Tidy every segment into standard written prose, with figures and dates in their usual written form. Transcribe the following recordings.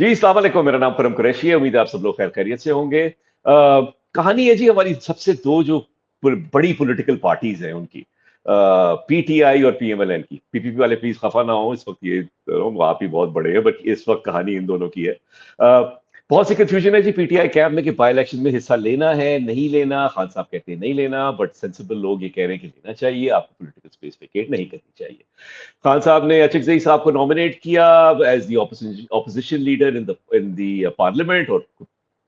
जी, अस्सलाम वालेकुम। मेरा नाम परम कुरैशी है। उम्मीद है आप सब लोग खैर खैरियत से होंगे। कहानी है जी हमारी सबसे दो जो बड़ी पॉलिटिकल पार्टीज हैं उनकी, पीटीआई और पीएमएलएन की। पीपीपी वाले प्लीज खफा ना हो, इस वक्त ये आप ही बहुत बड़े हैं, बट इस वक्त कहानी इन दोनों की है। बहुत सी कंफ्यूजन है जी पीटीआई कैंप में कि बाई इलेक्शन में हिस्सा लेना है नहीं लेना। खान साहब कहते हैं नहीं लेना, बट सेंसिबल लोग ये कह रहे हैं कि लेना चाहिए, आपको पॉलिटिकल स्पेस वेकेट नहीं करनी चाहिए। खान साहब ने अचकजई साहब को नॉमिनेट किया as the opposition leader in the parliament, और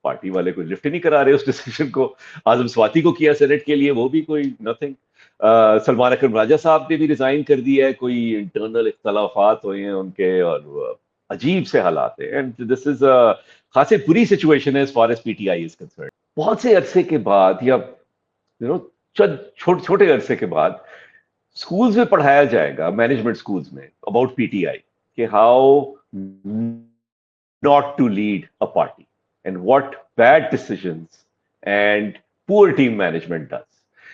पार्टी वाले कोई लिफ्ट ही नहीं करा रहे उस डिसीजन को। आजम स्वाति को किया सेनेट के लिए, वो भी कोई नथिंग। सलमान अकरम राजा साहब ने भी रिजाइन कर दिया है, कोई इंटरनल इख्तलाफात हुए हैं उनके, और अजीब से हालात है। एंड दिस इज खासी बुरी सिचुएशन है as far as PTI is concern. बहुत से अरसे के बाद, या यू नो छोटे अरसे के बाद स्कूल्स में पढ़ाया जाएगा, मैनेजमेंट स्कूल्स में, अबाउट पीटीआई, कि how not to lead a party and what bad decisions and poor team management does.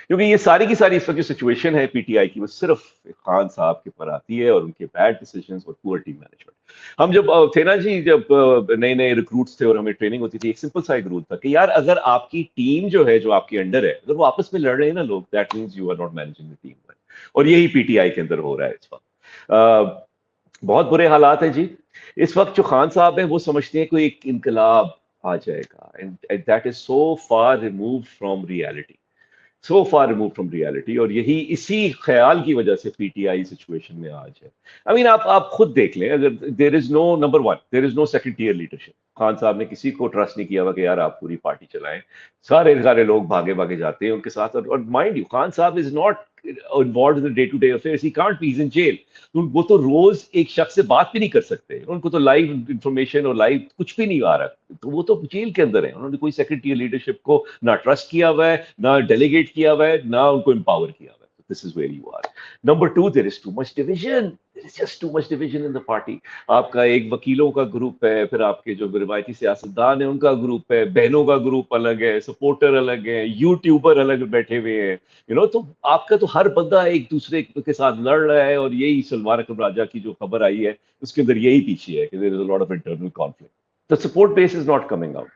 क्योंकि ये सारी की सारी इस वक्त जो सिचुएशन है पीटीआई की, वो सिर्फ खान साहब के पर आती है और उनके बैड डिसीजंस और पुअर टीम मैनेजमेंट। हम जब थे ना जी, जब नए नए रिक्रूट्स थे और हमें ट्रेनिंग होती थी, एक सिंपल सा एक रूल था कि यार अगर आपकी टीम जो है, जो आपके अंडर है, अगर वो आपस में लड़ रहे हैं ना लोग, that means you are not managing the team. और यही पीटीआई के अंदर हो रहा है इस वक्त। बहुत बुरे हालात हैं जी। इस वक्त जो खान साहब हैं वो समझते हैं कोई एक इनकलाब आ जाएगा, and that is so far remove from reality, so far remove from reality. और यही इसी ख्याल की वजह से पीटीआई सिचुएशन में आज है। आई मीन आप खुद देख लें, अगर there is no number one, there is no second tier leadership. Khan Sahab ने किसी को ट्रस्ट नहीं किया हुआ कि यार आप पूरी पार्टी चलाएं। सारे सारे लोग भागे भागे जाते हैं उनके साथ, और mind you Khan Sahab is not involve in day to day affairs, he can't be, is in jail. वो तो रोज एक शख्स से बात भी नहीं कर सकते, उनको तो लाइव इंफॉर्मेशन और लाइव कुछ भी नहीं आ रहा, तो वो तो जेल के अंदर है। उन्होंने कोई सेकंड टीयर लीडरशिप को ना ट्रस्ट किया हुआ है, ना डेलीगेट किया हुआ है, ना उनको एम्पावर किया हुआ है। This is where you are. Number two, there is too much division, there is just too much division in the party. आपका एक वकीलों का ग्रुप है, फिर आपके जो रिवायती सियासतदान है उनका ग्रुप है, बहनों का ग्रुप अलग है, सपोर्टर अलग है, यूट्यूबर अलग बैठे हुए हैं, तो आपका तो हर बंदा एक दूसरे के साथ लड़ रहा है। और यही सलमान अकरम राजा की जो खबर आई है, उसके अंदर यही पीछे है कि there is a lot of internal conflict, the support base is not coming out.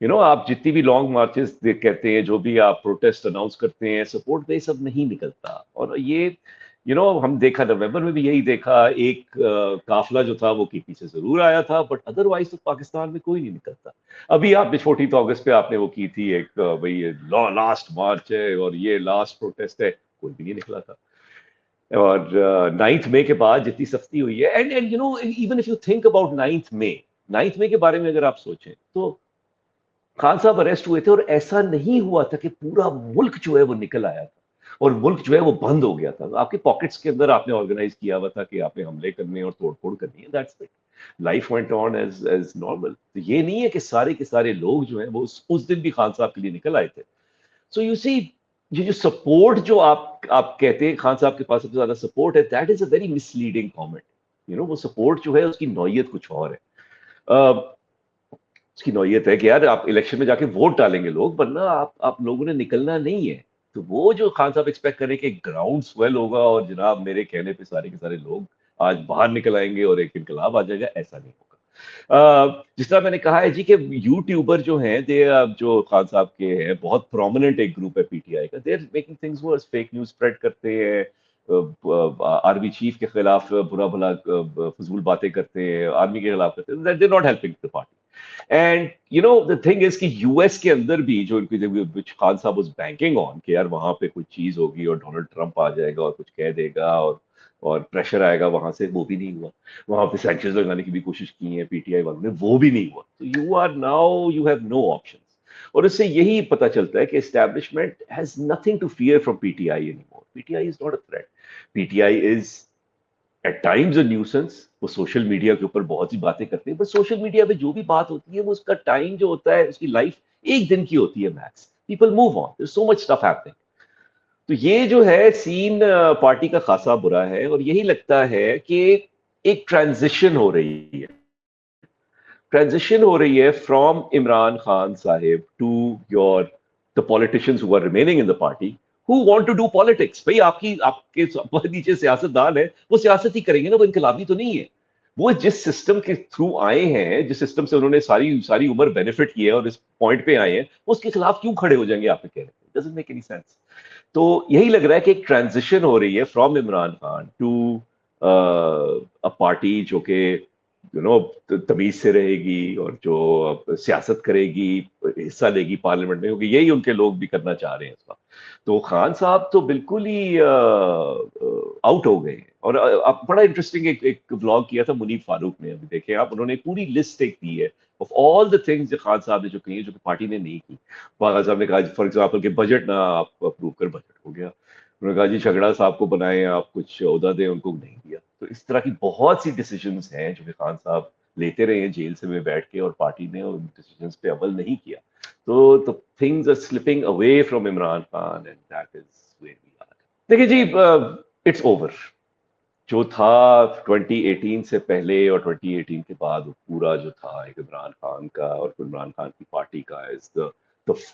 आप जितनी भी लॉन्ग मार्चेस कहते हैं, जो भी आप प्रोटेस्ट अनाउंस करते हैं, सपोर्ट बेस अब नहीं निकलता। और ये हम देखा, नवंबर में भी यही देखा, एक काफिला जो था वो केपी से जरूर आया था, बट अदरवाइज तो पाकिस्तान में कोई नहीं निकलता। अभी आपने 14 अगस्त पे आपने वो की थी एक, भाई ये लास्ट मार्च है और ये लास्ट प्रोटेस्ट है, कोई भी नहीं निकला था। और 9th मई के बाद जितनी सख्ती हुई है, and even if you think about 9th मई के बारे में अगर आप सोचें, तो खान साहब अरेस्ट हुए थे और ऐसा नहीं हुआ था कि पूरा मुल्क जो है वो निकल आया था और मुल्क जो है वो बंद हो गया था। आपके पॉकेट्स के अंदर आपने ऑर्गेनाइज किया हुआ था कि आपने हमले करने और तोड़फोड़ करनी है, that's it. Life went on as as normal. तो ये नहीं है कि सारे के सारे लोग जो हैं वो उस दिन भी खान साहब के लिए निकल आए थे। सो यू सी, ये जो सपोर्ट जो आप कहते हैं खान साहब के पास सबसे ज्यादा सपोर्ट है, that is a very misleading comment. वो सपोर्ट जो है उसकी नौयत कुछ और है। उसकी नौयत है कि यार आप इलेक्शन में जाके वोट डालेंगे लोग, वरना आप लोगों ने निकलना नहीं है। तो वो जो खान साहब एक्सपेक्ट करें कि ग्राउंड स्वेल होगा और जनाब मेरे कहने पे सारे के सारे लोग आज बाहर निकल आएंगे और एक इनकलाब आ जाएगा, ऐसा नहीं होगा। जिस तरह मैंने कहा है जी कि यूट्यूबर जो हैं, दे जो खान साहब के हैं, बहुत प्रोमिनेंट एक ग्रुप है पीटीआई का, they are making things worse, fake news spread करते हैं, आर्मी चीफ के खिलाफ बुरा भला फजूल बातें करते हैं, आर्मी के खिलाफ करते हैं, they not helping the party. And the thing is कि यूएस के अंदर भी जो उनकी खान साहब वाज बैंकिंग ऑन कि यार वहां पे कुछ चीज होगी और डोनाल्ड ट्रंप आ जाएगा और कुछ कह देगा और प्रेशर आएगा वहां से, वो भी नहीं हुआ। वहां पे सैंक्शंस लगाने की भी कोशिश की है पीटीआई वालों ने, वो भी नहीं हुआ। तो you are now, you have no options. और इससे यही पता चलता है कि establishment has nothing to fear from PTI anymore. PTI is not a threat. PTI is at times a nuisance. वो सोशल मीडिया के ऊपर बहुत सी बातें करते हैं, बस सोशल मीडिया पे जो भी बात होती है वो उसका टाइम जो होता है, उसकी लाइफ एक दिन की होती है max. People move on, there so much stuff happening. तो ये जो है सीन पार्टी का खासा बुरा है, और यही लगता है कि एक ट्रांजिशन हो रही है। ट्रांजिशन हो रही है from Imran Khan Sahib to your the politicians who are remaining in the party, who want to do politics. भाई आपके नीचे सियासतदान है, वो सियासत ही करेंगे ना, वो इनकलाबी तो नहीं है। वो जिस सिस्टम के थ्रू आए हैं, जिस सिस्टम से उन्होंने सारी सारी उम्र बेनिफिट किया है और इस पॉइंट पे आए हैं, उसके खिलाफ क्यों खड़े हो जाएंगे, आप कह रहे हैं, डजंट मेक एनी सेंस। तो यही लग रहा है कि एक ट्रांजिशन हो रही है from Imran Khan to a party जो कि तमीज से रहेगी और जो अब सियासत करेगी, हिस्सा लेगी पार्लियामेंट में, क्योंकि यही उनके लोग भी करना चाह रहे हैं इस वक्त। तो खान साहब तो बिल्कुल ही आउट हो गए हैं। और अब बड़ा इंटरेस्टिंग एक ब्लॉग किया था मुनीफ फारूक ने, अभी देखे आप, उन्होंने पूरी लिस्ट एक दी है ऑफ ऑल द थिंग्स जो खान साहब ने जो कही है, जो कि पार्टी ने नहीं की। खान साहब ने कहा फॉर एग्जाम्पल कि बजट ना आप अप्रूव कर, बजट हो गया। उन्होंने कहा जी झगड़ा साहब को बनाए, आप कुछ ओहदा दें, उनको नहीं दिया। तो इस तरह की बहुत सी डिसीजंस हैं जो कि खान साहब लेते रहे हैं जेल से में बैठ के, और पार्टी ने उन डिसीजंस पे अमल नहीं किया। तो the things are slipping away from Imran Khan and that is where we are. देखिए जी, इट्स ओवर। जो था 2018 से पहले और 2018 के बाद, वो पूरा जो था एक इमरान खान का और इमरान खान की पार्टी का is the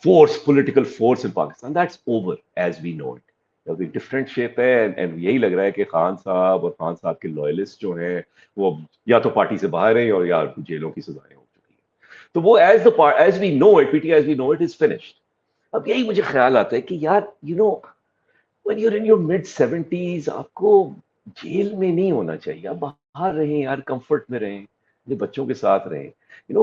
force, political force in Pakistan, that's over as we know it. अभी डिफरेंट शेप है, एंड यही लग रहा है कि खान साहब और खान साहब के लॉयलिस्ट जो हैं, वो अब या तो पार्टी से बाहर हैं और या जेलों की सजाएं हो चुकी हैं। तो वो as we know it, PT as we know it is finished. अब यही मुझे ख्याल आता है कि यार when you're in your mid 70s, आपको जेल में नहीं होना चाहिए, आप बाहर रहें यार, कंफर्ट में रहें, अपने बच्चों के साथ रहें।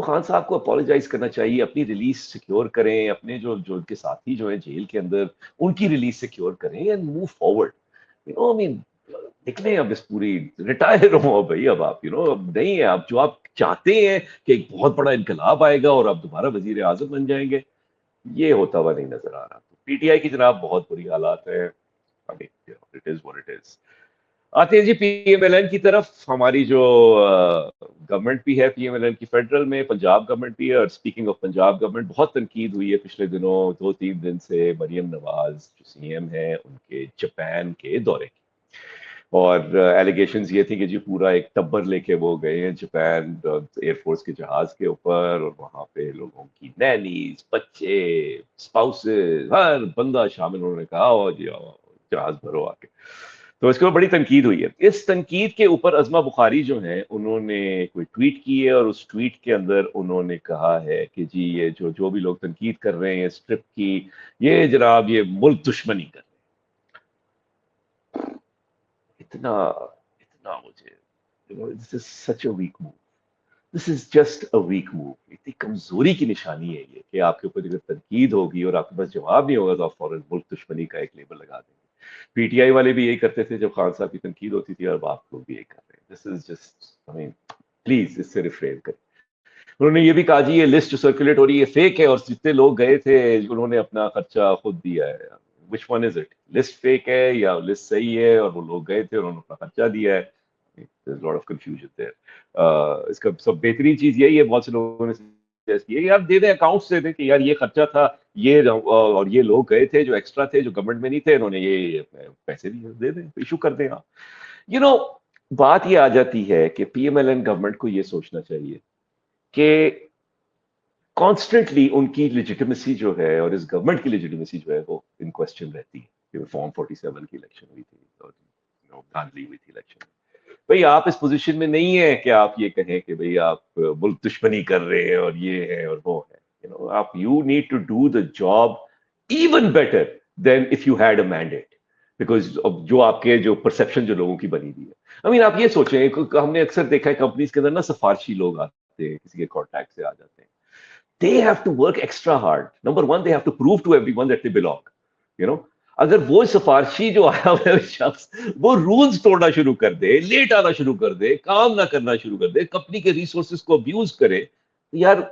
खान साहब को अपोलोजाइज करना चाहिए, अपनी रिलीज सिक्योर करें, अपने जो जो उनके साथी जो हैं जेल के अंदर, उनकी रिलीज सिक्योर करें and move forward. I mean, निकले अब इस पूरी, रिटायर हो अब भाई, अब आप अब नहीं है, आप जो आप चाहते हैं कि एक बहुत बड़ा इनकलाब आएगा और आप दोबारा वजीर आजम बन जाएंगे, ये होता हुआ नहीं नजर आ रहा। तो पीटीआई की जनाब बहुत बुरी हालात है। It is what it is. आते हैं जी पीएमएलएन की तरफ। हमारी जो गवर्नमेंट भी है पीएमएलएन की, फेडरल में पंजाब गवर्नमेंट भी है। और स्पीकिंग ऑफ पंजाब गवर्नमेंट, बहुत तनकीद हुई है पिछले दिनों, 2-3 दिन से मरियम नवाज जो सीएम है उनके जापान के दौरे की। और एलिगेशंस ये थी कि जी पूरा एक टब्बर लेके वो गए हैं जापान एयरफोर्स के जहाज के ऊपर, और वहां पे लोगों की नैनीज, बच्चे, स्पाउसेस, हर बंदा शामिल। उन्होंने कहा और जी आओ, जहाज भरो आके। तो इसके ऊपर बड़ी तनकीद हुई है। इस तनकीद के ऊपर अजमा बुखारी जो है, उन्होंने कोई ट्वीट की है, और उस ट्वीट के अंदर उन्होंने कहा है कि जी ये जो जो भी लोग तनकीद कर रहे हैं इस ट्रिप की, ये जनाब ये मुल्क दुश्मनी कर रहे हैं। इतना इतना मुझे, this is such a weak move, this is just a weak move. इतनी कमजोरी की निशानी है ये कि आपके ऊपर अगर तनकीद होगी और आपके पास जवाब नहीं होगा, तो आप फौरन मुल्क दुश्मनी का एक लेबल लगा देंगे। पीटीआई वाले भी यही करते थे जब खान साहब की तनकीद होती थी, और आप लोग भी यही कर रहे हैं। This is just, I mean, please इससे रिफ्रेन करें। उन्होंने ये भी कहा जी ये लिस्ट जो सर्कुलेट हो रही है फेक है, और जितने लोग गए थे उन्होंने अपना खर्चा खुद दिया है। Which one is it? List fake है या लिस्ट सही है और वो लोग गए थे, उन्होंने अपना खर्चा दिया है? There's a lot of confusion there. इसका सब बेहतरीन चीज यही है, बहुत से लोगों ने सजेस्ट किया यार दे दें, अकाउंट्स दे दें कि यार ये खर्चा था, ये और ये लोग गए थे जो एक्स्ट्रा थे, जो गवर्नमेंट में नहीं थे, इन्होंने ये पैसे दिए, दे दें, इशू कर दें आप। यू नो बात ये आ जाती है कि पीएमएलएन गवर्नमेंट को ये सोचना चाहिए कि कॉन्स्टेंटली उनकी लेजिटिमेसी जो है, और इस गवर्नमेंट की लेजिटिमेसी जो है, वो इन क्वेश्चन रहती है। फॉर्म 47 की इलेक्शन हुई थी और धांधली हुई थी इलेक्शन में। भाई आप इस पोजीशन में नहीं है कि आप ये कहें कि भाई आप मुल्क दुश्मनी कर रहे हैं और ये है और वो है। आप you need to do the job even better than if you had a mandate, because अब जो आपके जो परसेप्शन जो लोगों की बनी हुई है। आई मीन आप ये सोचें, हमने अक्सर देखा है कंपनीज के अंदर ना सिफारशी लोग आते हैं, किसी के कॉन्टैक्ट से आ जाते हैं। They have to work extra hard. Number one, they have to prove to everyone that they belong. You know, अगर वो सिफारशी जो आया हुआ है शख्स, वो रूल्स तोड़ना शुरू कर दे, लेट आना शुरू कर दे, काम ना करना शुरू कर दे, कंपनी के रिसोर्सेज को अब्यूज करे, तो यार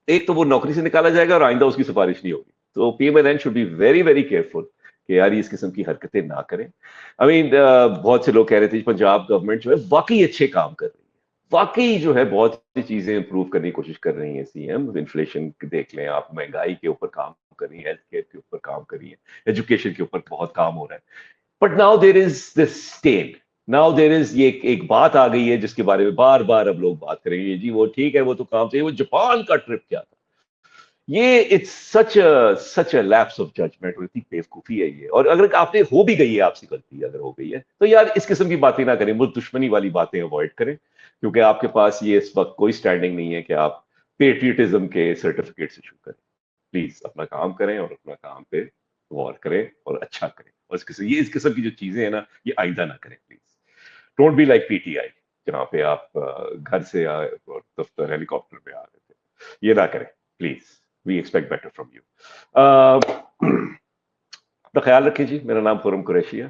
एक तो वो नौकरी से निकाला जाएगा और आइंदा उसकी सिफारिश नहीं होगी। तो PMLN should be very very careful कि यार इस किस्म की हरकतें ना करें। आई मीन बहुत से लोग कह रहे थे पंजाब गवर्नमेंट जो है वाकई अच्छे काम कर रही है, वाकई जो है बहुत सी चीजें इंप्रूव करने की कोशिश कर रही है सीएम। इन्फ्लेशन देख लें आप, महंगाई के ऊपर काम कर रही है, हेल्थ केयर के ऊपर काम कर रही है, एजुकेशन के ऊपर बहुत काम हो रहा है। But now there is this stain, now there is ये एक बात आ गई है जिसके बारे में बार बार अब लोग बात करेंगे, जी वो ठीक है वो तो काम चाहिए, वो जापान का ट्रिप क्या था? ये it's such a lapse of judgement, और इतनी बेवकूफी है ये। और अगर आपने हो भी गई है, आपसे गलती अगर हो गई है, तो यार इस किस्म की बातें ना करें, मुल्क दुश्मनी वाली बातें अवॉइड करें। کیونکہ آپ کے پاس یہ اس وقت کوئی اسٹینڈنگ نہیں ہے کہ آپ پیٹریٹزم کے سرٹیفکیٹس ایشو کریں. پلیز اپنا کام کریں اور اپنا کام پہ غور کریں اور اچھا کریں. اور اس قسم کی جو چیزیں ہیں نا یہ آئندہ نہ کریں please. Don't be like P T I جہاں پہ آپ گھر سے دفتر ہیلی کاپٹر پہ آ رہے تھے. یہ نہ کریں please. We expect better from you. اپنا خیال رکھیں جی. میرا نام خرم قریشی ہے.